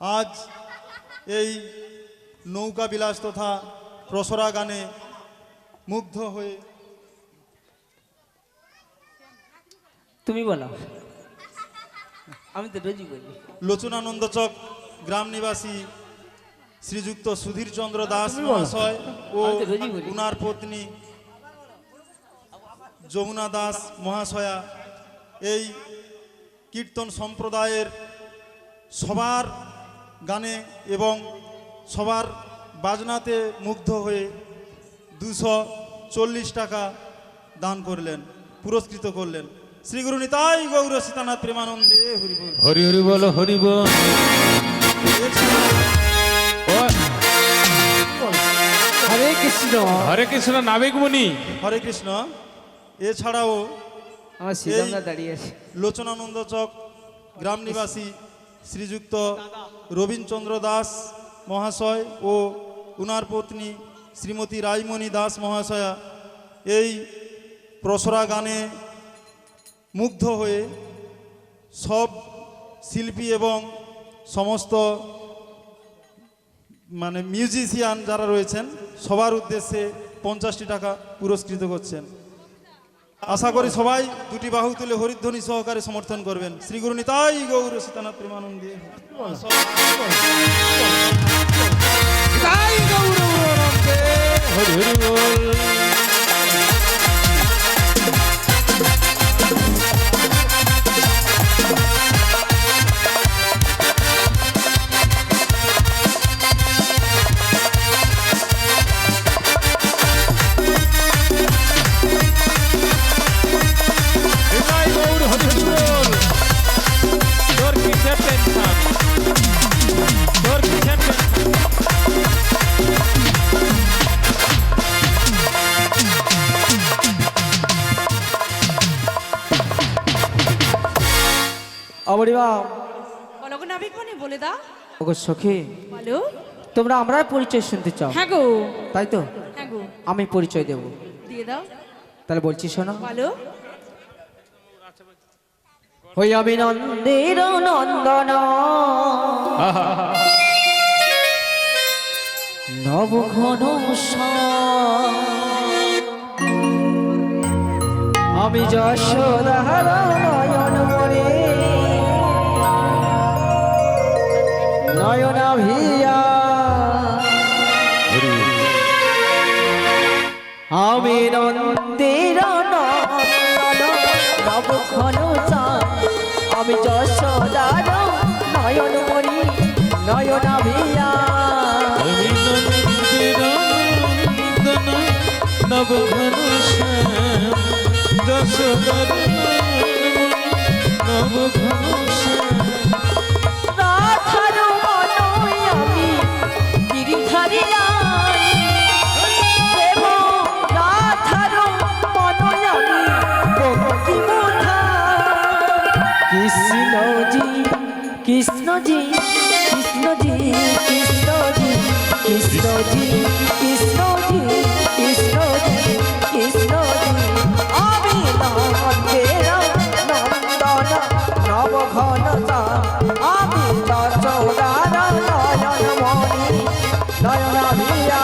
আজ এই নৌকা বিলাস তথা প্রসরা গানে মুগ্ধ হয়ে তুমি বলো, আমি তো রোজই বলি। লোচনানন্দচক গ্রাম নিবাসী শ্রীযুক্ত সুধীর চন্দ্র দাস মহাশয় ও উনার পত্নী যমুনা দাস মহাশয়া এই কীর্তন সম্প্রদায়ের সবার গানে এবং সবার বাজনাতে মুগ্ধ হয়ে 240 টাকা দান করলেন, পুরস্কৃত করলেন। শ্রী গুরু নিতাই গৌর সীতানাথ প্রেমানন্দে হরি বল। হরি হরি বল, হরি বল। হরে কৃষ্ণ, হরে কৃষ্ণ। নাবিক মুনি, হরে কৃষ্ণ। এছাড়াও আমার শ্রীরামদা দাঁড়িয়ে আছে। লোচনানন্দচক গ্রাম নিবাসী শ্রীযুক্ত রবীন্দ্রচন্দ্র দাস মহাশয় ও উনার পত্নী শ্রীমতী রাইমণি দাস মহাশয়া এই প্রসরা গানে মুগ্ধ হয়ে সব শিল্পী এবং সমস্ত মিউজিশিয়ান যারা রয়েছেন সবার উদ্দেশ্যে 50টি টাকা পুরস্কৃত করছেন। আশা করি সবাই দুটি বাহু তুলে হরিধ্বনি সহকারে সমর্থন করবেন। শ্রী গুরু নিতাই গৌর সীতানাথ প্রেমানন্দে। হরি হরি বল। বলো গো নাবিক মনি, বলে দাও। ওগো সখী, বলো। তোমরা আমরার পরিচয় শুনতে চাও? হ্যাঁ গো। তাই তো, হ্যাঁ গো, আমি পরিচয় দেব। দিয়ে দাও। তাহলে বলছি শোনো। বলো। হই আমি নন্দের নন্দন, নবঘন আমি যশোদার নয়ন মরে, নয়না ভিয়া আমি নন্দের নন্দন নবঘন আমি যশোদার নয়ন মরি, নয়না ভিয়া আমি নন্দের নন্দন নবঘন শ্যাম, যশোদার নবঘন শ্যাম। রাধার মনয় আমি গিরিধারী নাই, দেব রাধার মনয় আমি বঙ্কিমধা। কৃষ্ণজি কৃষ্ণজি কৃষ্ণজি কৃষ্ণজি কৃষ্ণজি কৃষ্ণজি কৃষ্ণজি কৃষ্ণজি আমি নন্দের নন্দন নবঘন আমি যশোদার নয়ন মণি, নয়না ভিয়া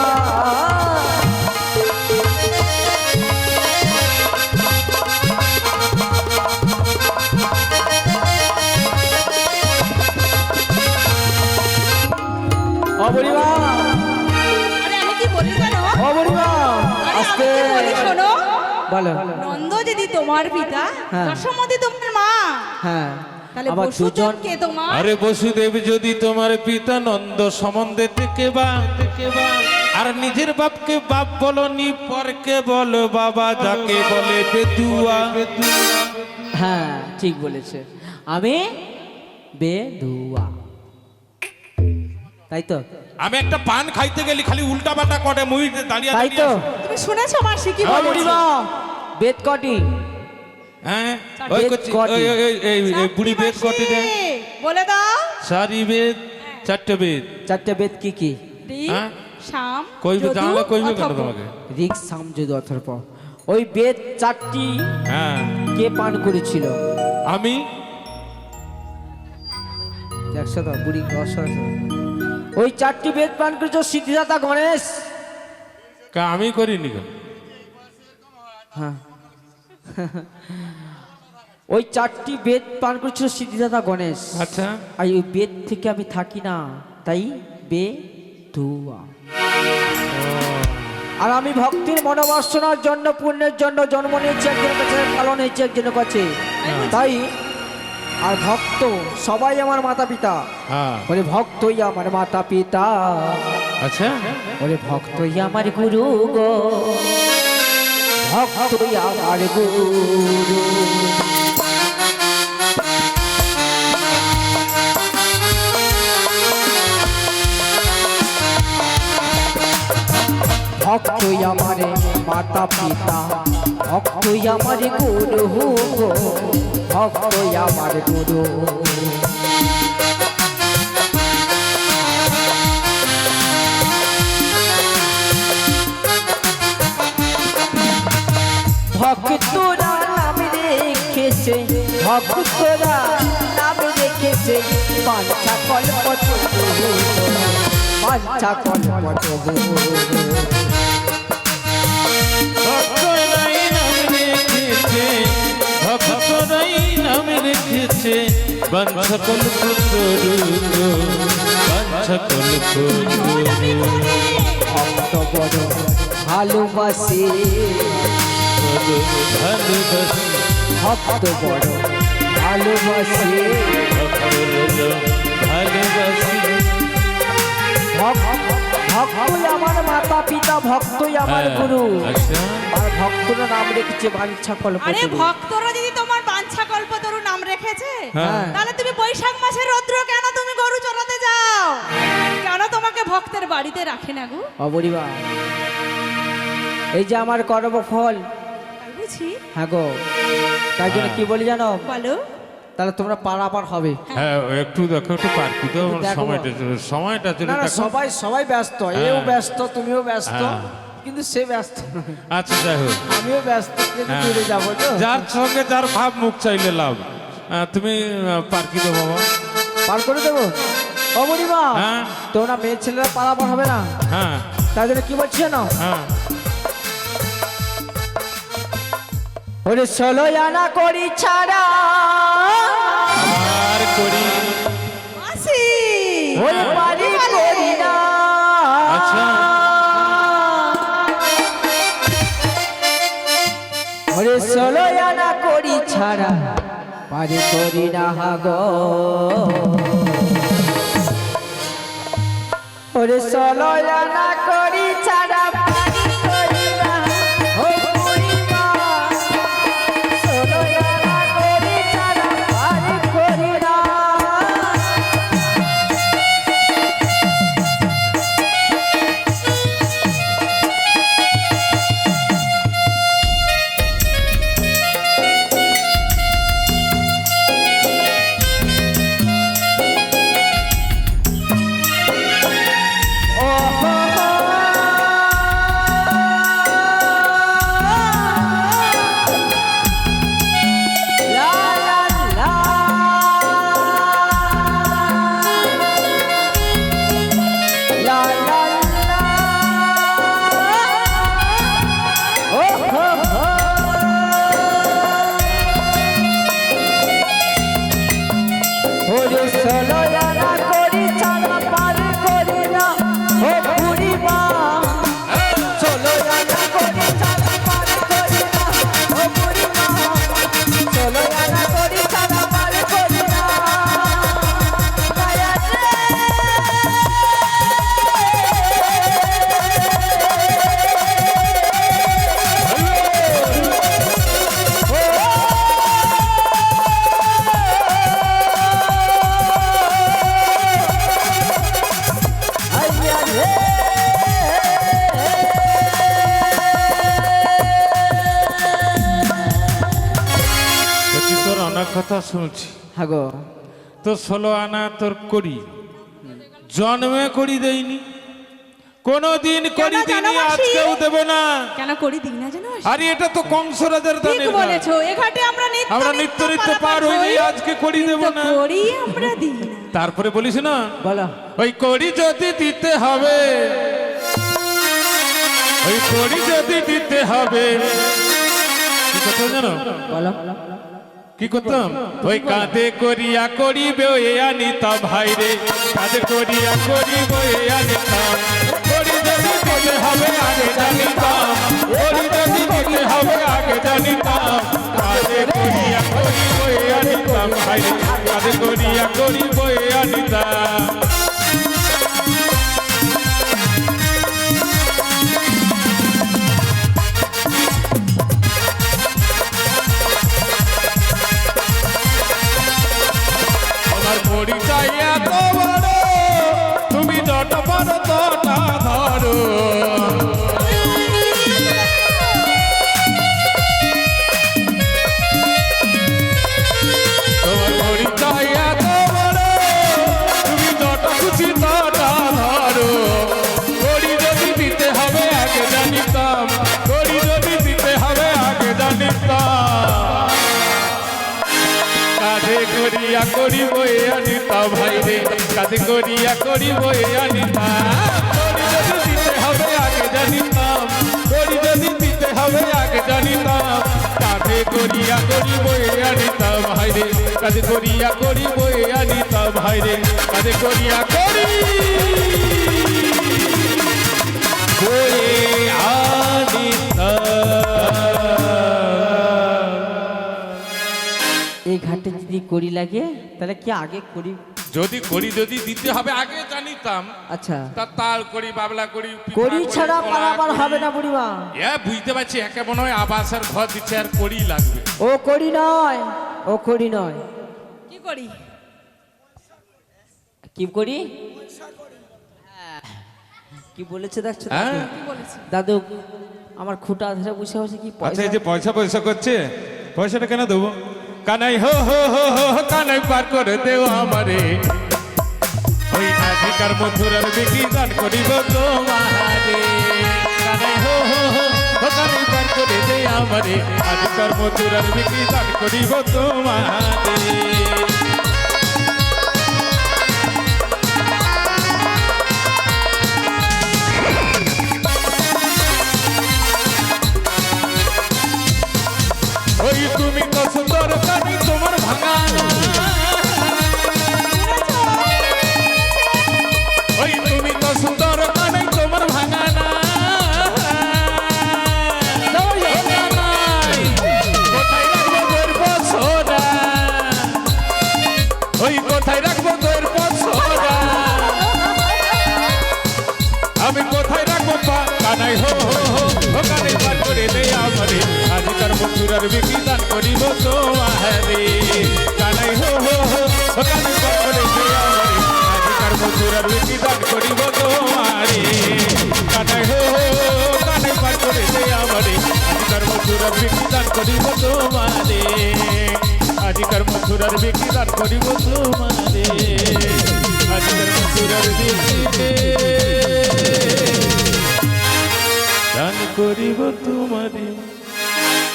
অবরিমা। আরে আমি কি বলি জানো? অবরিমা আরে আস্তে আমি কি বলি শোনো। বলো। নন্দ যদি তোমার পিতা, হ্যাঁ। যশোমতি তোমার মা, হ্যাঁ, তাহলে আবার বসুদেব দুজন কে তোমার? আরে বসুদেব যদি তোমার পিতা, নন্দ সম্বন্ধে থেকে বা আর নিজের বাপকে বাপ বলনি, পরকে বলো বাবা, যাকে বলে বেদুয়া। হ্যাঁ ঠিক বলেছে, আমি বেদুয়া, তাই তো? আমি একটা পান খাইতে গেলি খালি উল্টা পাল্টা করে মুই দাঁড়িয়ে তাই তো? তুমি শুনেছো মাসি কি বলেছে? অবরিমা বেদ কটি? হ্যাঁ, ওই বেদ করছি, কটি? এই বুড়ি বেদ কটি রে? বলে দাও। সারি বেদ, চারটে বেদ। চারটে বেদ কি কি? ঋক, হ্যাঁ? সাম, কইবে যদু, জানলে কইবে কেন অথর্ব। তোমাকে? ঋক সাম যদু অথর্ব, ওই বেদ চারটি হ্যাঁ, কে পান করেছিল? আমি। একশো দাও বুড়ি 100 ওই 4টি বেদ পান করেছ সিদ্ধিদাতা গণেশ। আমি করিনি গো। হ্যাঁ ওই 4টি বেদ পান করেছিল সিদ্ধিদাতা গণেশ। আচ্ছা আর ওই বেদ থেকে আমি থাকি না, তাই দুয়া। আর আমি ভক্তির মনোবাসনার জন্য পুণ্যের জন্য জন্ম নিয়েছি একজনের কাছে, পালন হয়েছে একজনের কাছে, তাই আর ভক্ত সবাই আমার মাতা পিতা। হ্যাঁ বলে ভক্তই আমার মাতা পিতা, আচ্ছা বলে ভক্তই আমার গুরু গো, ভক্তই আমার গুরু। ভক্তই আমার মাতা পিতা, ভক্তই আমার গুরু গো, ভক্তই আমার গুরু। ভক্তরা নাম রেখেছে, ভক্তরা নাম রেখেছে বাঞ্ছা কল্প তরু, বাঞ্ছা কল্প তরু। ভক্তরাই নাম রেখেছে, ভক্তরাই নাম রেখেছে বাঞ্ছা কল্প তরু, বাঞ্ছা কল্প তরু। ভক্ত বড় ভালোবাসে, ভালোবাসি ভক্ত বড় ভালোবাসে, ভালোবাসি ভক্তই আমার মাতা পিতা, ভক্তই আমার গুরু। আচ্ছা আর ভক্তরা নাম রেখেছে বাঞ্ছা কল্প আরে তরু। ভক্তরা যদি তোমার বাঞ্ছা কল্পতরু নাম রেখেছে, হ্যাঁ। তাহলে তুমি বৈশাখ মাসের রৌদ্র কেন তুমি গরু চড়াতে যাও? কেন তোমাকে ভক্তের বাড়িতে রাখে না গো? অবরিবা এই যে আমার কর্মফল, তাই বুঝি? হ্যাঁ গো, তাই জন্য কি বলি জানো, বলো। তাহলে তোমরা পারাপার হবে। হ্যাঁ একটু দেখো, একটু পার কি দাও, আমার দেখো। সময়টা চলে না না, দেখো। সবাই ব্যস্ত, এও ব্যস্ত, তুমিও ব্যস্ত, হ্যাঁ। কিন্তু সে ব্যস্ত নয়। আচ্ছা যাই হোক, আমিও ব্যস্ত, কিন্তু হ্যাঁ। দূরে যাবো তো। যার সঙ্গে যার ভাব মুখ চাইলে লাভ। তুমি পার কি দাও বাবা? পার করে দেবো অবরিবা। হ্যাঁ। তোমরা মেয়ে ছেলেরা পারাপার হবে না, হ্যাঁ তাই জন্য কি বলছি জানো, হ্যাঁ ওরে 16 আনা করি ছাড়া, আর করি। মাসি ওরে বাড়ি করি না। আচ্ছা ওরে 16 আনা করি ছাড়া বাড়ি করি না গো, ওরে 16 আনা করি ছাড়া বাড়ি করি না, ও বুড়িমা 16 আনা করি ছাড়া বাড়ি করি না। কথা শুনছি। হ্যাঁ গো, তোর 16 আনা তোর করি জন্মে করি দেয়নি, কোনদিন করি দিইনি, আজকেও দেব না। কেন করি দিই না জানো? আরে এটা তো কংসরাজের ঠিক দানের বলেছো, এ ঘাটে আমরা নিত্য নিত্য পার হইনি, আজকে করি দেব না। করি আমরা দিই না। তারপরে বলিস না বলো ওই কড়ি যদি দিতে হবে, ওই কড়ি যদি দিতে হবে, কি করতাম জানো? বলো কি করতাম? ওই কাঁধে করিয়া করিবে এ আনিতাম ভাই রে, কাঁধে করিয়া করিব এ আনিতাম। কড়ি যদি দিতে হবে আগে জানিতাম, কড়ি যদি দিতে হবে আগে জানিতাম। কাঁধে করিয়া করিব এ আনিতাম ভাই রে, কাঁধে করিয়া করিব এ আনিতাম। আমার পরিচয় এত বড়, তুমি যটা পারো তটা ধরো। তোমার পরিচয় এত বড়, তুমি যটা খুশি তটা ধরো। কড়ি যদি দিতে হবে আগে জানিতাম, কড়ি যদি দিতে হবে আগে জানিতাম। কাঁধে করিয়া করিব এ আনিতা ভাই রে, কাঁধে করিয়া করিব এ আনিতা। কড়ি যদি দিতে হবে আগে জানিতাম, কড়ি যদি দিতে হবে আগে জানিতাম। কাঁধে করিয়া করিব এ আনিতা ভাই রে, কাঁধে করিয়া করিব এ আনিতা ভাই রে, কাঁধে করিয়া করি আনিতা। এই ঘাটে যদি করি লাগে তাহলে কি আগে করি? যদি করি যদি দিতে হবে আগে জানিতাম, আচ্ছা তা তাল করি, বাবলা করি, পিঠা করি করি, ছাড়া কলা পারাবার করি। হবে না বুড়িমা। বুঝতে পারছি, একে মনে হয় আবাসের ঘর দিচ্ছে আর করি লাগবে। ও করি নয়, ও করি নয়, কি করি? কি করি? কি বলেছে দেখছো হ্যাঁ? দাদু? কি বলেছি? দাদু আমার খুঁটা ধরে বসে বসে কি আচ্ছা, পয়সা এই যে পয়সা পয়সা করছে, পয়সাটা কেন দেবো? কানাই হো হো হো হো হো, কানাই পার করে দেও আমারে, ওই আজিকার মধুরার বিক্রি দান করিব তোমারে। কানাই হো হো হো হো, কানাই পার করে দে আমারে, আজিকার মধুরার বিক্রি দান করিব তোমারে। ওই তুমি তো সুন্দর কানি তোমার ভাঙা, ওই তুমি তো সুন্দর কানি তোমার ভাঙা না। কোথায় রাখবো তোর পছরা, ওই কোথায় রাখবো তোর পছরা, আমি কোথায় রাখবো পা? কানাই হো হো হো হো, কানাই পার করে দে আমারে, আজিকার মধুরার বিক্রি দান করিব তোমারে। কানাই হো হো হো হো, কানাই পার করে দে আমারে, আজিকার মধুরার বিক্রি দান করিব তোমারে। কানাই হো হো হো, কানাই পার করে দে আমারে, আজিকার মধুরার বিক্রি দান করিব তোমারে। আজিকার মধুরার বিক্রি দান করিব তোমারে, আজিকার মধুরার বিক্রি দান করিব তোমারে।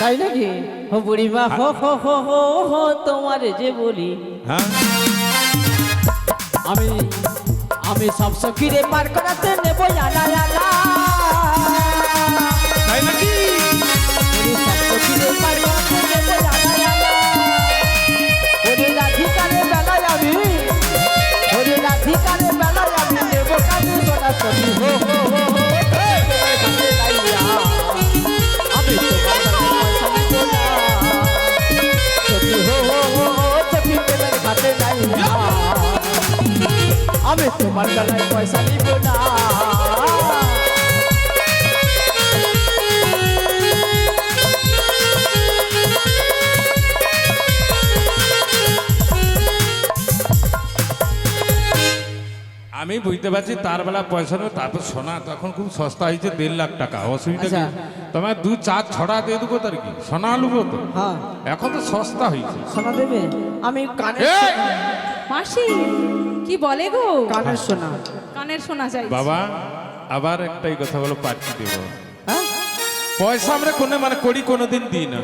তাই নাকি? ও বুড়িমা হো হো হো হো হো, তোমারে যে বলি হ্যাঁ, আমি আমি সব সখীরে পার করাতে নেবো আলা আলা। তাই নাকি? ওরে সব সখীরে পার করাতে নেবো আলা আলা। ওরে রাধিকারে বেলায় আমি, ওরে রাধিকারে বেলায় আমি নেবো কাজে সোনা সখী হো হো হো হো। আমি তোমার পয়সা নিব না, সখী হো হো হো, সখী তোমার হাতে নাই না। আমি তোমার গলায় পয়সা নিব না। আমি বুঝতে পারছি তার বেলা পয়সা নেই, তারপর সোনা তখন খুব সস্তা হয়েছে, 1.5 লাখ টাকা। অসুবিধা আচ্ছা। কি? তোমার 2-4 ছড়া দিয়ে দেবো, তার কি সোনা লুবো তো। হ্যাঁ এখন তো সস্তা হয়েছে। সোনা দেবে? আমি কানের এই! মাসি কি বলে গো? কানের সোনা। কানের শোনা যায়। বাবা আবার একটাই কথা বলো, পাঠিয়ে দেবো। হ্যাঁ পয়সা আমরা কোনো মানে করি কোনোদিন দিই না,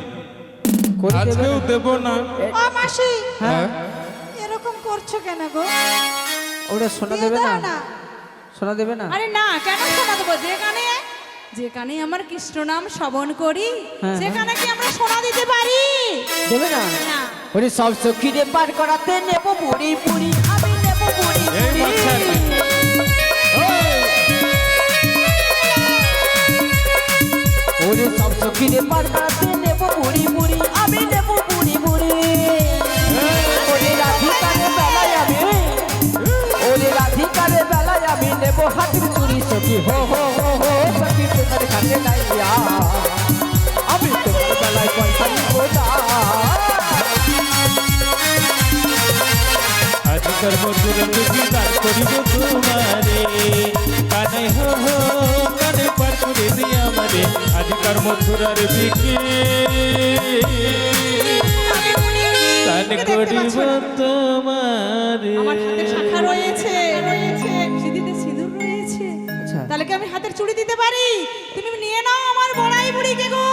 করে দেবে আজকেও না? দেবো না। ও মাসি হ্যাঁ এরকম করছো কেন গো? ওটা সোনা দিয়ে দেবে দাও না? না। সোনা দেবে না? আরে না, কেন সোনা দেবো? যেখানে আমার কৃষ্ণ নাম শ্রবণ করি হ্যাঁ, সেখানে কি আমরা সোনা দিতে পারি? দেবে না? না। ওরে সব সখীরে পার করাতে নেব বুড়ি বুড়ি, আমি নেব বুড়ি এই বুড়ি। বাচ্চার ওরে সব সখীরে পার করাতে নেব বুড়ি বুড়ি, আমি নেব বুড়ি বুড়ি। ওরে রাধিকারে বেলায় আমি, ওরে রাধিকারে বেলায় আমি নেব হাতির চুরি সখী, হো হো হো হো সখী তোমার কাছে লাইয়া আমি তোমার বেলায় পয়সা নিব না। আজিকার মধুর বিদার করিব তোমারে, কানাই হো হো কানে পার করে দিয়া আমারে, আজিকার মধুরার বিকি কান দেখতে করিব পাচ্ছ না? তোমারে। আমার হাতে শাখা রয়েছে, সিঁথিতে সিঁদুর রয়েছে। আচ্ছা। তাহলে কি আমি হাতের চুড়ি দিতে পারি? তুমি নিয়ে নাও আমার বড়াই বুড়িকে গো।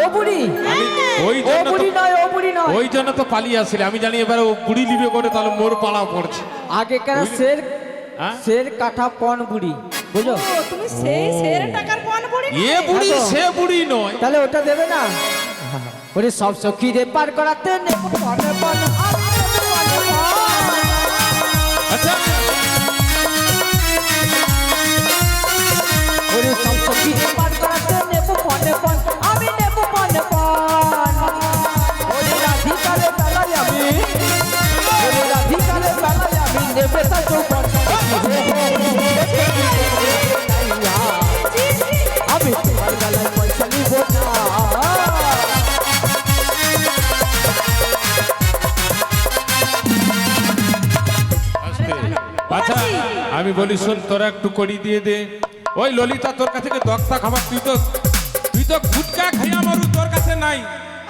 ও বুড়ি, ওই ও জন্য বুড়ি তো নয়, ও বুড়ি নয়। ওই জন্য তো পালিয়ে আসলে, আমি জানি এবার ও বুড়ি লিবে করে তাহলে মোর পালা পড়ছে। আগেকার শের হ্যাঁ? শের কাঠা পন বুড়ি, বুঝো? ও, তুমি সেই শের টাকার পণ বুড়ি না? এ বুড়ি হ্যাঁ তো। সে বুড়ি নয়। তাহলে ওটা দেবে না? ওরে সব সখীরে পার করাতে নেব পনে পন, আমি নেব পনে পন। আচ্ছা ওরে সব সখীরে পার করাতে নেব পনে পন, আমি নেব পনে পন। ওরে রাধিকারে বেলায় আমি, ওরে রাধিকারে বেলায় আমি নেব তা যৌবন। আমি তোমার বেলায় পয়সা নিব না। আচ্ছা আমি বলি শোন, তোরা একটু করি দিয়ে দে। ওই ললিতা তোর কাছে থেকে দক্তা খাবার, তুই তো গুটকা খাইয়া মারু, তোর কাছে নাই।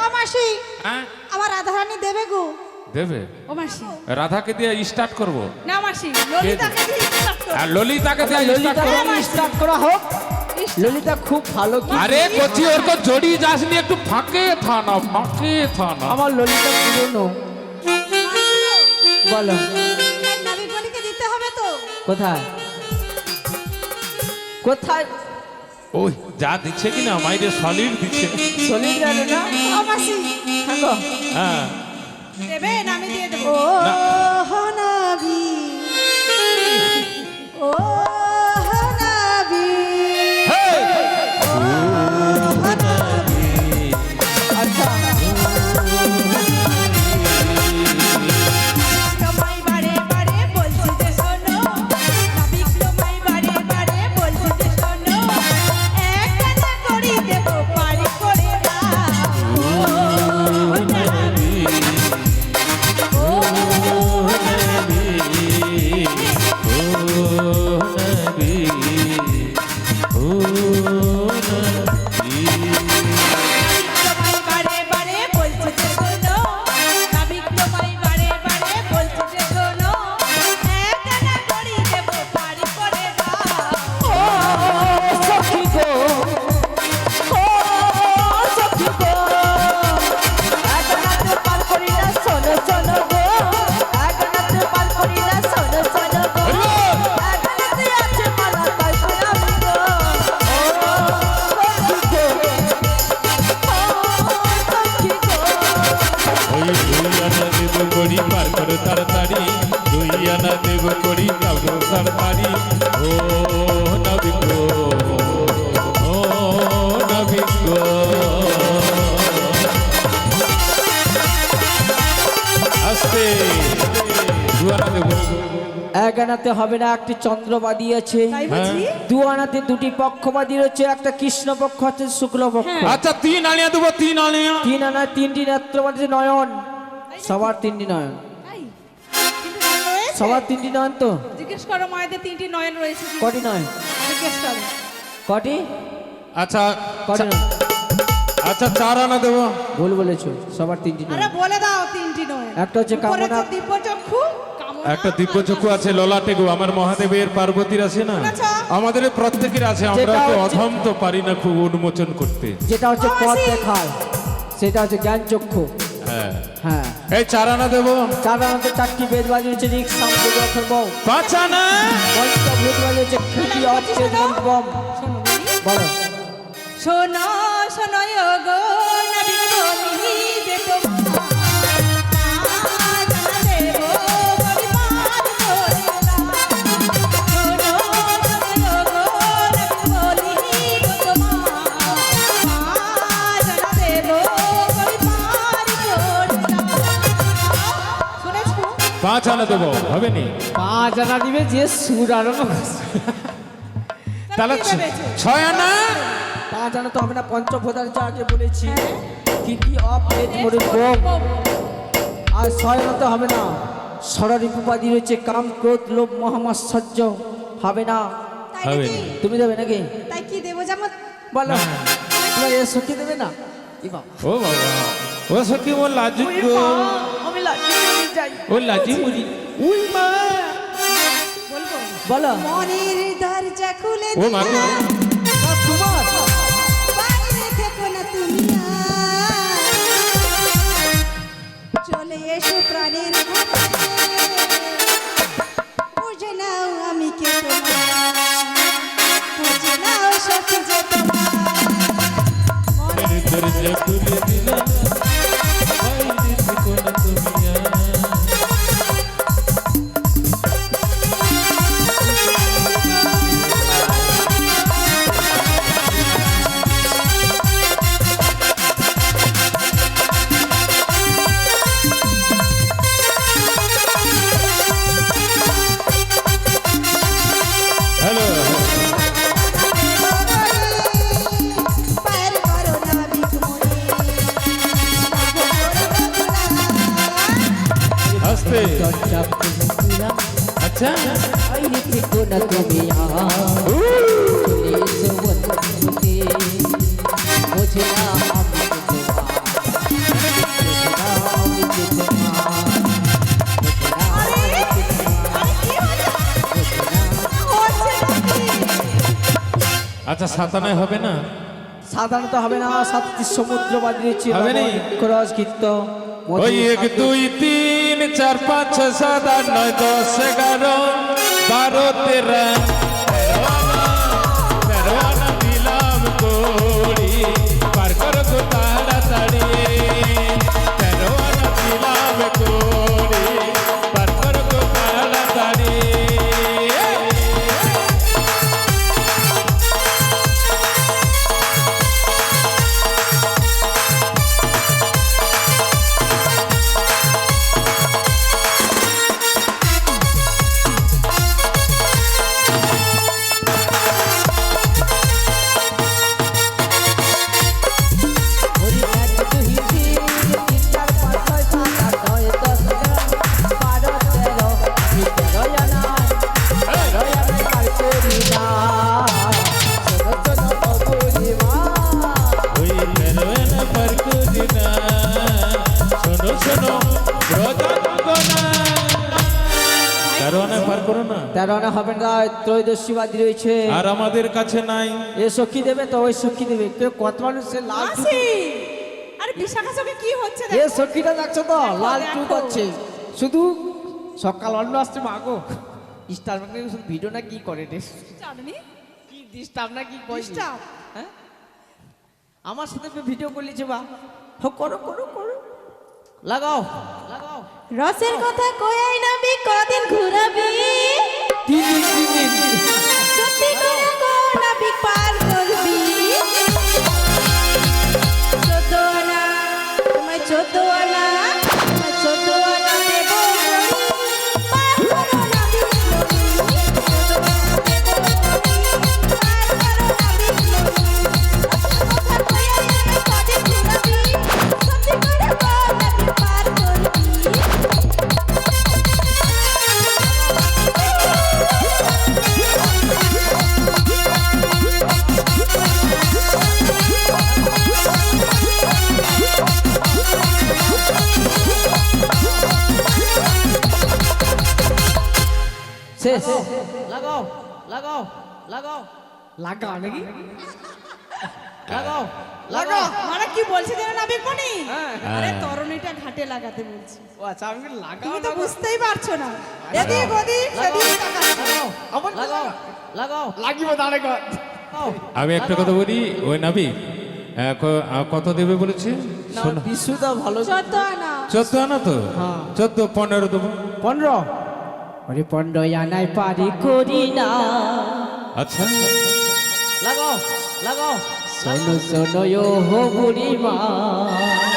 ও মাসি, হ্যাঁ আমার রাধারানী দেবে গো। দেবে? ও মাসি, রাধাকে দিয়ে স্টার্ট করব, না মাসি, ললিতাকে দিয়ে start করো। আর ললিতাকে দিয়ে ললিতা স্টার্ট করব। স্টার্ট করা হোক। ললিতা খুব ভালো কি, আরে কচি ওর তো জড়ি যাসনি, একটু ফাঁকে থানা, ফাঁকে থানা। আমার ললিতা পুরনো। বলো নাবিক বলিকে দিতে হবে তো। কোথায় কোথায়? ওই যা দিচ্ছে কিনা মাইরে সলিড দিচ্ছে। সলিড জানে না? ও মাসি, থাকো। হ্যাঁ দেবেন? আমি দিয়ে দেবো। না। ও নাবি, ও নাবি, হেই! আচ্ছা তোমায় বারে বারে বলছি যে শোনো, নাবিক তোমায় বারে বারে বলছি যে শোনো, একখানা করি দেবো পারি করে দাও। ও নাবি, ও তোমায় বারে বারে বলছি যে শোনো, নাবিক তোমায় বারে বারে বলছি যে শোনো, একখানা করি দেবো পারি করে দাও। ও সখী গো, ও সখী গো, এক রাতে পার করি না শোনো শোনো গো, এক রাতে পার করি না শোনো শোনো গো, এক রাতে আছে মালা তাই আমি গো। ও সখী গো, ও সখী গো। ওই দুই আনা দেব করি পার করো তাড়াতাড়ি, দুই আনা দেব করি কাবো তাড়াতাড়ি। ও নবিক গো, ও নবিক গো। আস্তে দু আনা দেব। এক আনাতে হবে না, একটি চন্দ্রবাদী আছে। তাই বুঝি? দু আনাতে দুটি পক্ষবাদী রয়েছে, একটা কৃষ্ণ পক্ষ আছে, শুক্ল পক্ষ। আচ্ছা তিন আনিয়া দেবো, তিন আনিয়া। তিন আনায় তিনটি নেত্রবাদী নয়ন, সবার তিনটি নয়ন, তাই? কিন্তু নয়ন রয়েছে? সবার তিনটি নয়ন তো? জিজ্ঞেস করো মায়েদের তিনটি নয়ন রয়েছে কি? কটি নয়? জিজ্ঞেস করো। কটি আচ্ছা কটি নয়? আচ্ছা চার আনা দেবো। ভুল বলেছো, সবার তিনটি আরে নয়। বলে দাও তিনটি নয়ন। একটা হচ্ছে উপরে তো কামনা- দিব্যচক্ষু, কামনা, একটা দিব্যচক্ষু আছে ললাটে গো, আমার মহাদেবের পার্বতীর আছে না, আচ্ছা। আমাদের প্রত্যেকের আছে, আমরা যেটা তো হচ্ছে- অধম তো পারি না খুব উন্মোচন করতে। যেটা হচ্ছে ও, পথ মাসি। দেখায়, সেটা হচ্ছে জ্ঞান চক্ষু। হ্যাঁ হ্যাঁ এই 4 আনা দেবো। 4 আনাতে 4টি বেদ বাজিয়েছে রিক্সা আমাদের অথর বম। 5 আনা। 5টা বেদ বাজিয়েছে খিটি অফ স্টেজ বম। শোনো বলি। বলো শোনো শোনো গো নবী বলি যে তোমার দেব পরিবার তোরা শোনো শোনো গো নবী বলি যে তোমার দেব পরিবার তোরা শুনেছো 5 আনা দেবো, হবে নি? 5 আনা দিবে যে সুর আরম্ভ তাহলে 6 আনা। 5 আনা তো হবে না, পঞ্চপ্রধান যা আগে বলেছি খিটি অফ স্টেজ মোড়ের বম। আর 6 আনা তো হবে না, ষড়রিপু উপাধি রয়েছে কাম ক্রোধ লোভ মহামাশ্চর্য, হবে না। তাই হবে নাকি? না। তুমি দেবে নাকি? তাই কি দেবো যেমন বলো তোমার এ সত্যি দেবে না? কি বাবা ও বাবা, ও সখী ও লাজুক গো, আমি লাঠি নিয়ে যাই। ও লাজি মুড়ি। উই মা, বলবো বলো মনের দরজা খুলে ও মা গো। সব তোমার বাইরে থেকো না তুমি চলে এসো প্রাণের ঘরে বুঝে নাও আমি কে তোমার বুঝে নাও সখী যে তোমার মেরে দরজা খুলে দিলাম, বাইরে থেকো না তুমি আর। হ্যালো, পায়ের করো না বিঘ্মরে আস্তে। দরজা খুলে দিলাম, আচ্ছা, বাইরে থেকো না তুমি আর। চলে এসো বন্ধুতে, বোঝে না আমি যে তোমার, বোঝে না আমি যে তোমার, বোঝে না আমি যে তোমার, আরে কি হচ্ছে হচ্ছে নাকি? আচ্ছা 7 আনায় হবে না? সাধারণত হবে না, 7টি সমুদ্র বাজিয়েছি হবে নি? খরচ কীর্ত ওই 1 2 3 4 5 6 7 8 9 10 11 12 13 13 আনা দিলাম কোড়ি, পার কর গো তাড়াতাড়ি। 13 আনা দিলাম কোড়ি, পার কর গো তাড়াতাড়ি। ওই 1 2 3 4 5 6 7 8 9 10 11 12 13 আমি 13 আনা, 13 আনা পার করি না, শোনো শোনো বাবুরি মা। ওই 13 আনা পার করি না, শোনো শোনো ব্রজাঙ্গনা। 13 আনা পার করো না, 13 আনা হবে না, ত্রয়োদশী বাজি রয়েছে। আর আমাদের কাছে নাই। এ সখী দেবে তো ওই সখী দেবে, কেউ কত মানুষের লাল টুকু। মাসি আরে বিশাখা সঙ্গে কি হচ্ছে এ দেখো সখীটা দেখছো তো লাল টু দেখো। করছে শুধু সকাল অন্য আসছে মাগো স্টার ম্যাগনে শুধু ভিডিও না কি করে রে, জানি কি ডিস্টার্ব না কি কই Disturb? হ্যাঁ আমার সাথে ভিডিও করলিছে বা হো করো করো করো লাগাও লাগাও রসের কথা কই নাবি কদিন ঘুরাবি 3 দিন সত্যি করে গো নাবি পার করবি 14 আনা তোমায় 14 আনা তোমায় 14 আনা দেব পার করো নাবি 14 আনা দেব পার করো নাবি রসের কথা কই নাবি কদিন ঘুরাবি সত্যি করে গো নাবি পার করবি শেষ লাগাও লাগাও লাগাও লাগা নাকি লাগাও লাগাও মানে কি বলছে যেন নাবিক মনি হ্যাঁ আরে তরুণীটা ঘাটে লাগাতে বলছি ও আচ্ছা আমি লাগাও তুমি তো বুঝতেই পারছো না এদিক ওদিক সেদিক তাকাচ্ছো। লাগাও লাগাও লাগাও লাগিব দাঁড়ে কর আমি একটা কথা বলি ওই নাবি কত দেবে বলেছে শোনো বিশুদা ভালো 14 আনা 14 আনা তো হ্যাঁ। 14 15 দেবো 15 ওরে 15 আনাই পারি করি না আচ্ছা লাগাও লাগাও শোনো শোনো ও হো বুড়ি মা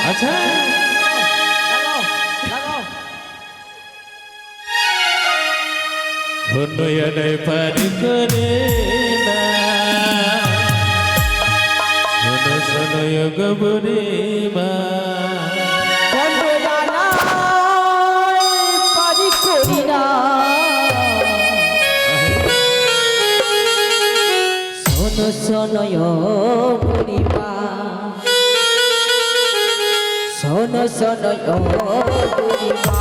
আচ্ছা লাগাও লাগাও ধন্যয়ানে পারি করে না শোনো শোনো গবরে মা 15 আনাই পারি করি না শোনো শোনো ও বুড়ি মা শোনো শোনো ও বুড়ি মা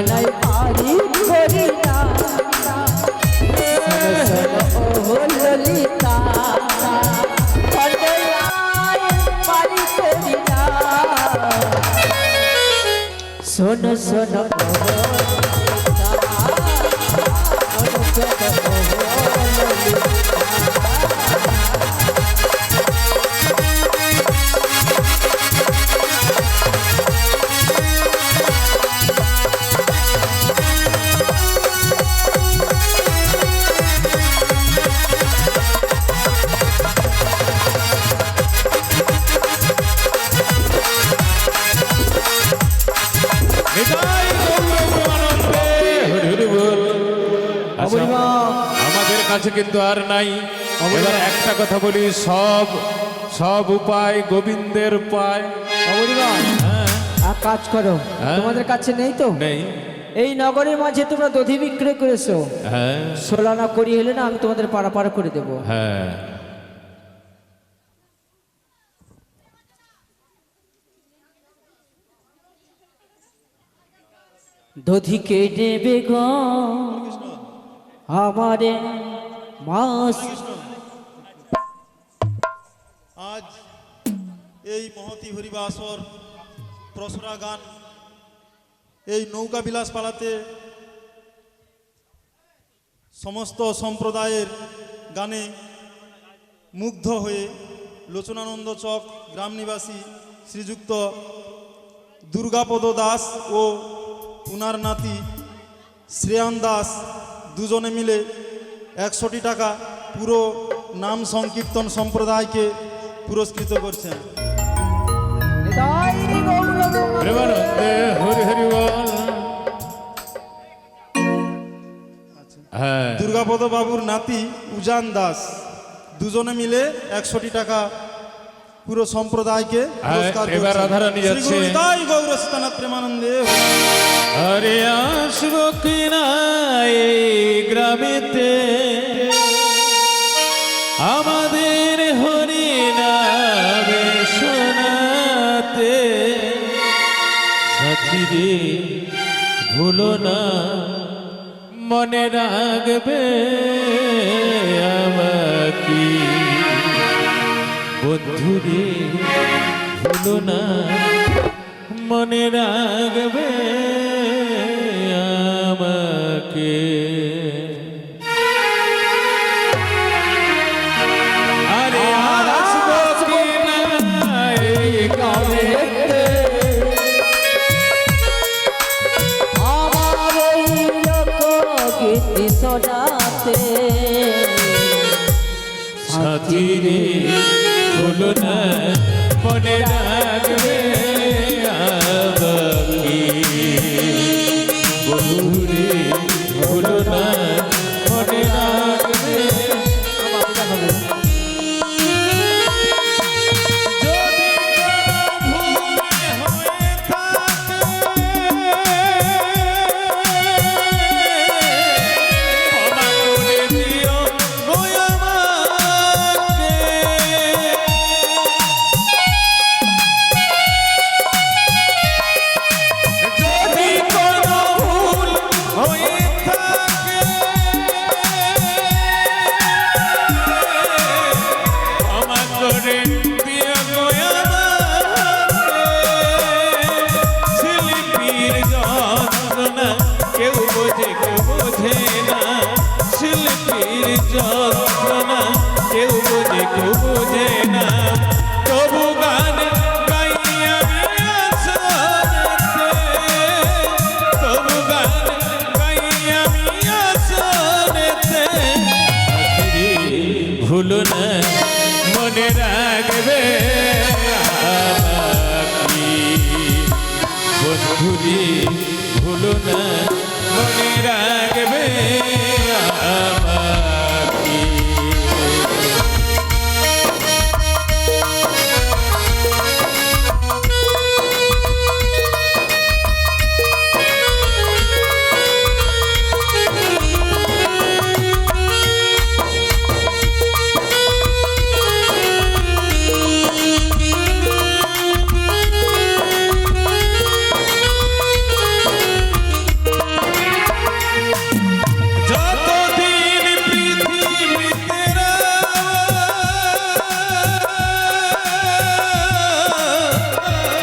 নাই পারি করি না শোনো শোনো ও ললিতা পারি করি না শোনো শোনো আমাদের কাছে কিন্তু আর নাই এবার একটা কথা বলি সব সব উপায় গোবিন্দের পায় অবরিবান এক কাজ করো হ্যাঁ? তোমাদের কাছে নেই তো নেই এই নগরের মাঝে তোমরা দধি বিক্রয় করেছো হ্যাঁ 16 আনা করি হলে না আমি তোমাদের পাড়া পাড়া করে দেবো হ্যাঁ দধিকে দেবে গো আমারে মাস আজ এই মহতি হরিবাসর প্রসরা গান এই নৌকা বিলাস পাড়াতে সমস্ত সম্প্রদায়ের গানে মুগ্ধ হয়ে লোচনানন্দ চক গ্রাম নিবাসী শ্রীযুক্ত দুর্গাপদ দাস ও উনার নাতি শ্রেয়ান দাস দুজনে মিলে 100 টাকা পুরো নাম সংকীর্তন সম্প্রদায়কে পুরস্কৃত করছেন। প্রেমানন্দে হরি হরি বল হ্যাঁ দুর্গাপদ বাবুর নাতি উজান দাস দুজনে মিলে 100 টাকা পুরো সম্প্রদায়কে পুরস্কার এবার করছেন। রাধারানী যাচ্ছে। শ্রী গুরু নিতাই গৌর সীতানাথ প্রেমানন্দে। আরে আসবো কিনা এই গ্রামেতে আমাদের হরি নামে শোনাতে সাথী রে ভুলো না মনে রাখবে আমাকে বন্ধুরে ভুলো না মনে রাখবে আমাকে আরে আসবো কিনা এই গ্রামেতে আমার ওই লোকগীতি শোনাতে সাথী রে ভুলো না মনে রাখবে আমাকে বন্ধুরে ভুলো না মনে রাখবে মতির যন্ত্রণা কেউ বোঝে কেউ বোঝে না তবু গান গাই আমি আসরেতে তবু গান গাই আমি আসরেতে সাথী ভুলো না মনে রাখবে আমাকে বন্ধুরে ভুলো না মনে রাখবে আমাকে যতদিন পৃথিবীতে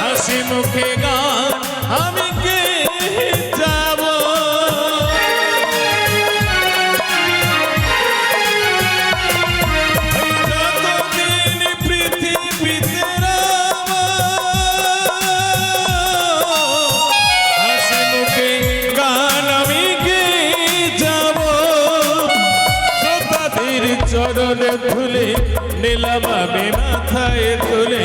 হাসি মুখে গান আমি কে যাব যতদিন পৃথিবীতে হাসি মুখে গান আমি কে যাব শ্রোতাদের চরণে ধুলে নিলাম আমি মাথায় তুলে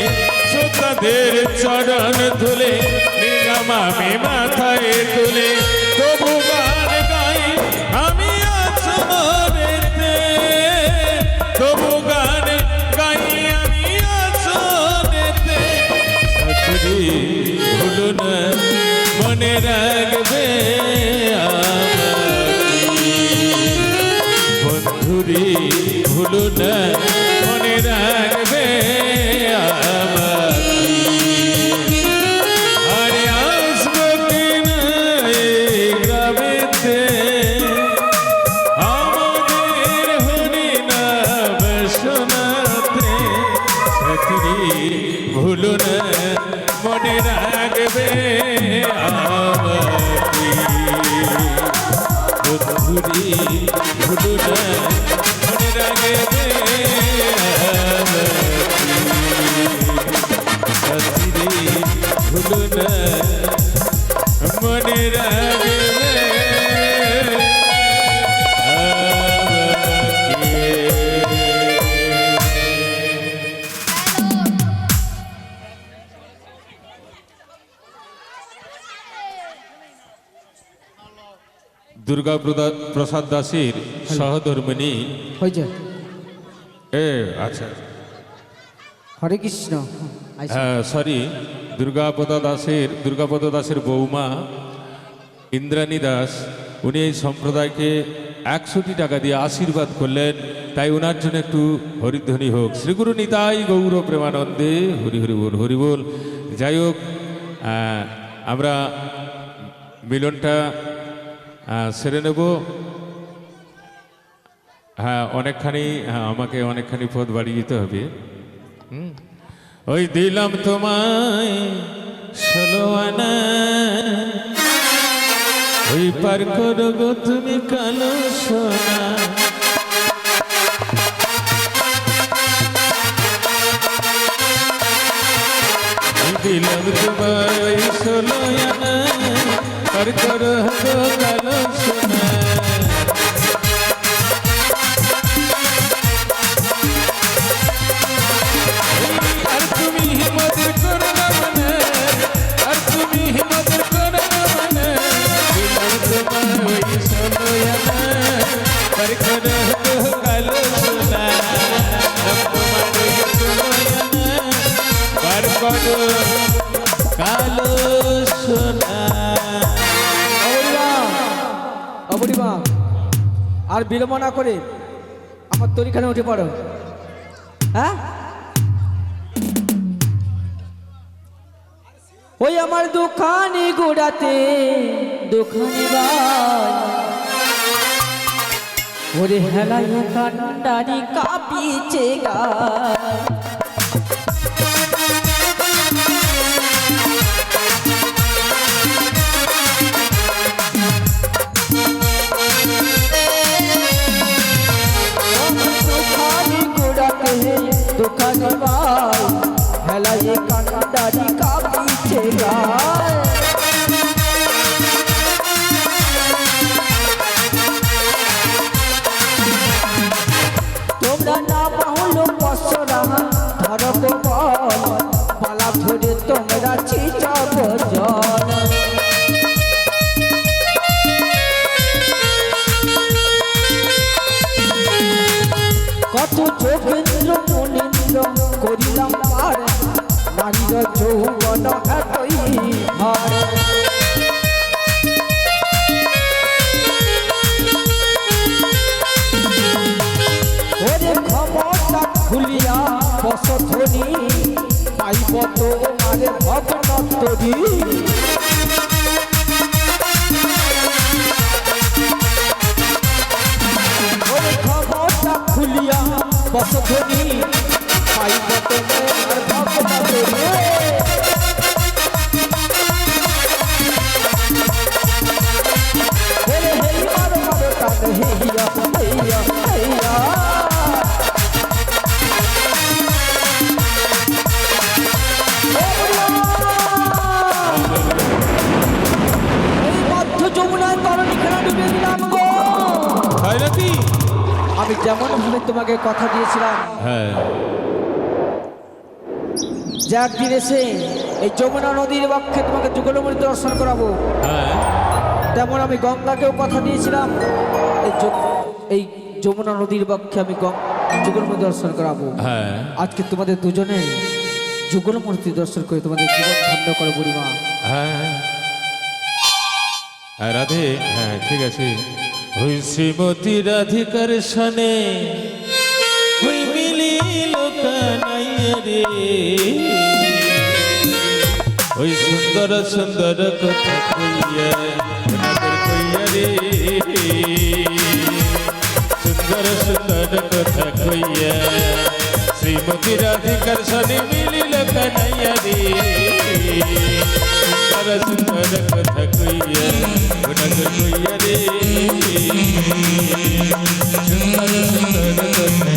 শ্রোতাদের চরণ ধুলে নিলাম আমি মাথায় তুলে তবু গান গাই আমি আসরেতে তবু গান গাই আমি আসরেতে সাথী ভুলো না মনে রাখবে আমাকে বন্ধুরে ভুলো না মনে রাখবে আমাকে আরে আসবো কিনা এই গ্রামেতে আমাদের হরিনাম শোনাতে সাথী ভুলো না মনে রাখবে আমাকে বন্ধুরে ভুলো না মনে রাখবে আমাকে সাথী ভুলো না মনে রাখবে দুর্গা প্রসাদ দাসের সহধর্মিনী হয়েছে এ আচ্ছা হরে কৃষ্ণ আচ্ছা। হ্যাঁ সরি দুর্গাপদ দাসের বৌমা ইন্দ্রাণী দাস উনি এই সম্প্রদায়কে 100 টাকা দিয়ে আশীর্বাদ করলেন তাই ওনার জন্য একটু হরিধ্বনি হোক শ্রীগুরু নিতাই গৌর প্রেমানন্দে হরি হরি বল হরি বল যাই হোক আমরা মিলনটা সেরে নেব হ্যাঁ অনেকখানি আমাকে অনেকখানি পথ বাড়ি যেতে হবে ওই দিলাম তোমায় 16 আনা ওই পার করো গো তুমি কালো সোনা দিলাম তোমায় 16 আনা পার করো গো কালো সোনা আর তুমি হিম্মতের করো না মানে আর তুমি হিম্মতের করো না মানে দিলাম তোমায় 16 আনা পার করো গো কালো সোনা তোমার 16 আনা পার করো কালো সোনা অবরিমা আর বিলম্ব না করে আমার তরিখানে উঠে পড়ো হ্যাঁ ওই আমার দোকানে গোড়াতে দোকানে ওরে হেলাইয়া কান্ডারি কাঁপিছে গা কোথায় ভাই হেলায় কান্ডারি কাঁপিছে গায় তোমরা না বাহুলো পশরা ধরো বল পালা ধরে তোমরা ছিটাব জল কত যোগেন্দ্র মনেন্দ্র করিলাম পার নারীর যৌবন এতই ভার ওরে ক্ষমতা খুলিয়া বসধ্বনি পাইব তো মারে ভগ্নত্তরি ওরে ক্ষমতা খুলিয়া বসধ্বনি পাইব তো মারে ভগ্নত্তরি ওরে হেই মারো মারো টান হেইয়া হেইয়া হেইয়া যমুনায় তরণী খেলা ডুবে দিলাম গো তাই নাকি? আমি যেমন ভাবে তোমাকে কথা দিয়েছিলাম হ্যাঁ যে একদিন এসে এই যমুনা নদীর বক্ষে তোমাকে যুগলমূর্তি দর্শন করাবো হ্যাঁ তেমন আমি গঙ্গাকেও কথা দিয়েছিলাম এই যমুনা নদীর বক্ষে আমি যুগলমূর্তি দর্শন করাবো হ্যাঁ আজকে তোমাদের দুজনে যুগলমূর্তি দর্শন করে তোমাদের জীবন ধন্য করে বুড়িমা হ্যাঁ হ্যাঁ রাধে হ্যাঁ ঠিক আছে ওই শ্রীমতী রাধিকার সনে ওই মিলিল কানাইয়া রে ওই সুন্দর সুন্দর কথা কইয়া ওনাদের কইয়া রে সুন্দর সুন্দর কথা কইয়া শ্রীমতী রাধিকার সনে মিলিল কানাইয়া রে সুন্দর সুন্দর কথা কইয়া ওনাদের কইয়া রে সুন্দর সুন্দর কথা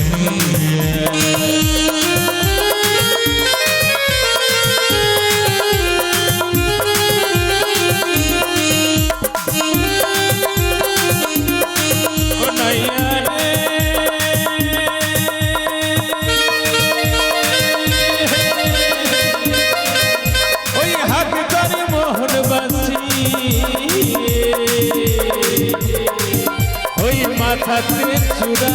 মাথাতে চূড়া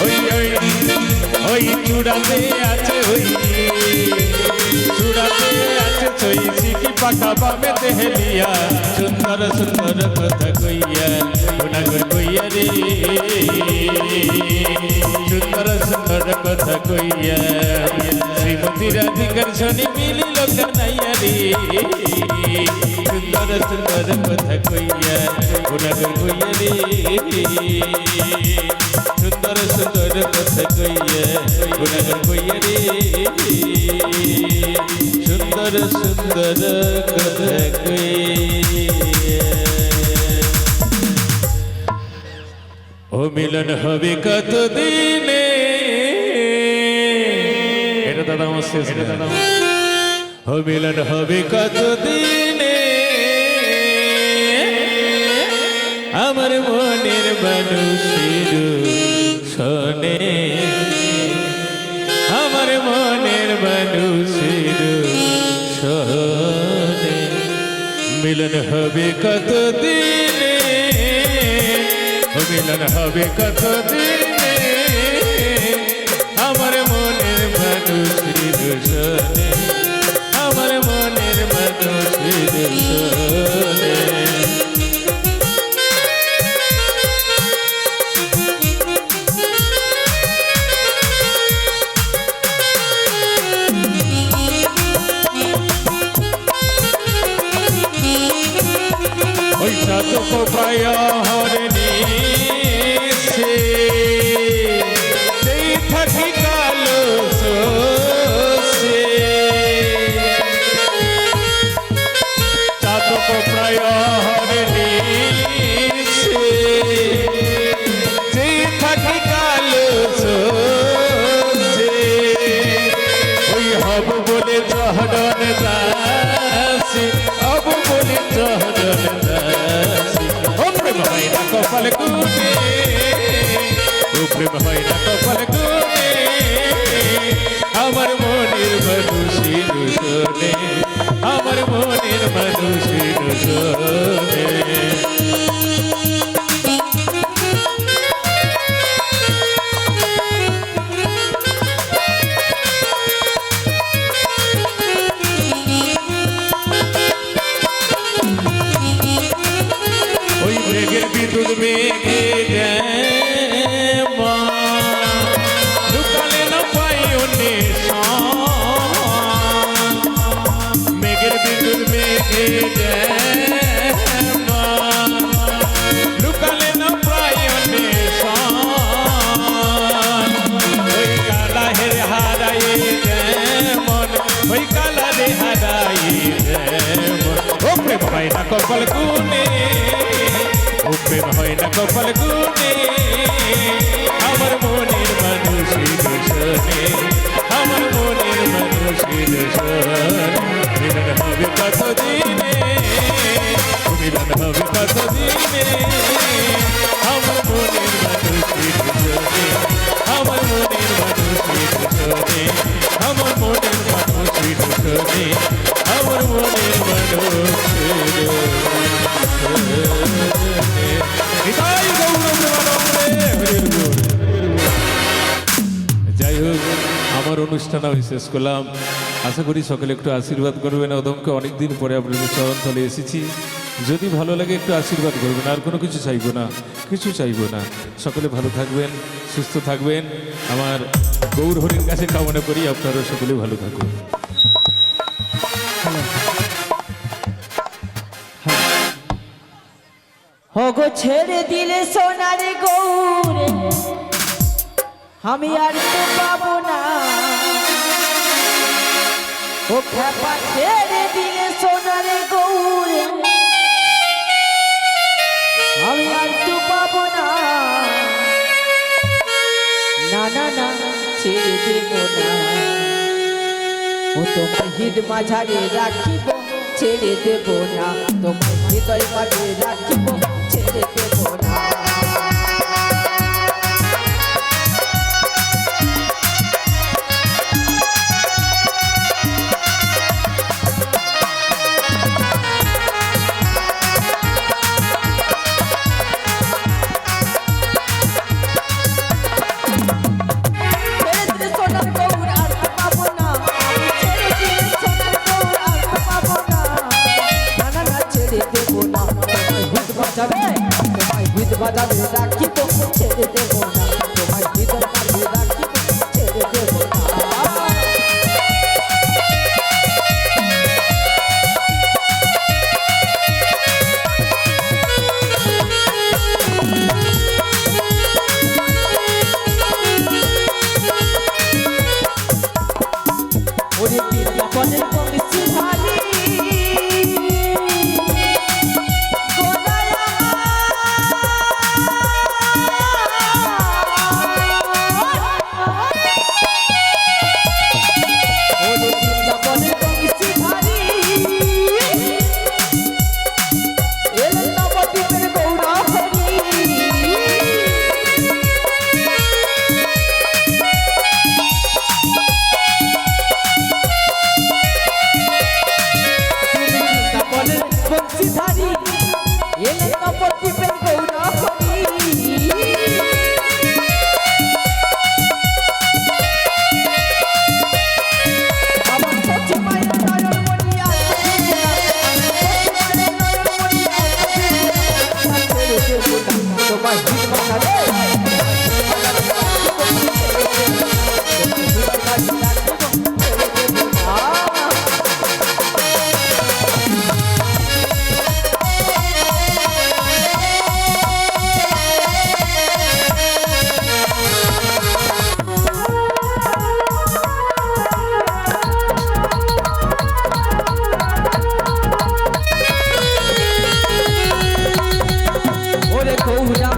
ওই ওই ওই চূড়াতে আছে ওই চূড়াতে আছে ছই সিকি পাকা বামে দেহলিয়া সুন্দর সুন্দর কথা কইয়া গুনাগুন কইয়া রে সুন্দর সুন্দর কথা কইয়া শ্রীমতী রাধিকার শনি মিলিল কানাইয়া রে সুন্দর সুন্দর কথা কইয়া গুনাগুন কইয়া রে সুন্দর সুন্দর কথা কইয়া গুনাগুন কইয়া রে সুন্দর সুন্দর কথা কইয়া ও মিলন হবে কত দিনে এটা দাদা আমার শেষ দাদা ও মিলন হবে কত দিনে আমার মনের মানুষের শোনে আমার মনের মানুষের শোনে মিলন হবে কত দিনে ও মিলন হবে কত দিনে আমার মনের মানুষের শোনে আমার মনের মানুষের শোনে ওই চাতক প্রায় হরণী সে সেই থাকি কালো সে চাতক প্রায় হরণী সে সেই কপাল গুনে ও প্রেম হয় না কপাল গুনে আমার মনের মানুষের শোনে আমার মনের মানুষের শোনে ওই মেঘের বিদ্যুৎ মেঘে লুকালে না পাই মেঘের বিদ্যুৎ মেঘে লুকালে না পাই ওই কালা হের হারাই মন ওই কালা রে হারাই মন ও প্রেম হয় না কপাল গুনে ও প্রেম হয় না কপাল গুনে আমার মনের মানুষের শোনে আমার মনের মানুষের শোনে মিলন হবে কত দিনে মিলন হবে কত দিনে আমার মনের মানুষের শোনে আমার মনের মানুষের শোনে আমার মনের মানুষের শোনে আমার মনের মানুষের যাই হোক আমার অনুষ্ঠান আমি শেষ করলাম আশা করি সকলে একটু আশীর্বাদ করবেন অদমকে অনেকদিন পরে আপনাদের চরণতলে এসেছি যদি ভালো লাগে একটু আশীর্বাদ করবেন আর কোনো কিছু চাইবো না কিছু চাইবো না সকলে ভালো থাকবেন সুস্থ থাকবেন আমার গৌর হরির কাছে কামনা করি আপনারা সকলে ভালো থাকবেন হগো ছেড়ে দিলে সোনার গৌরে আমি আর তো পাবো না ও খেপা ছেড়ে দিলে সোনার গৌরে আমি আর তো পাবো না না না না ছেড়ে দেবো না ও তোমার হৃদ মাঝারে রাখিব ছেড়ে দেবো না তোমার হৃদয় মাঝে রাখিব ছেড়ে দেবো না বাজারে রাখিব ছেড়ে দেব না তোমায় হৃদয় মাঝে রাখিব ছেড়ে দেব না ওরে বিজ্ঞাপনের কমিশি ভারী ওরে গৌরা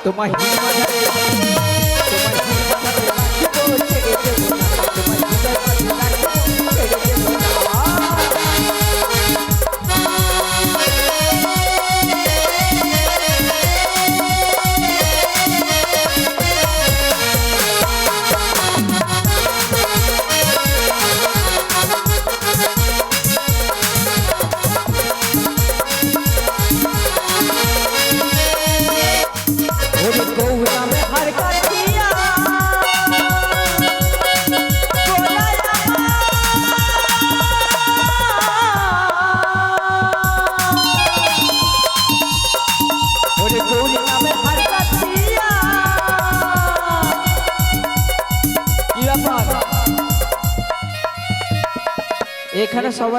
তোমায় হিমালয়ে তোমায় হিমালয়ে রাখিব ছেড়ে দেব না তোমায় হিমালয়ে রাখিব ছেড়ে দেব না ওরে গৌরা মে হার কাটিয়া ওরে গৌরী নামে হার কাটিয়া কি ব্যাপার এখানে সবাই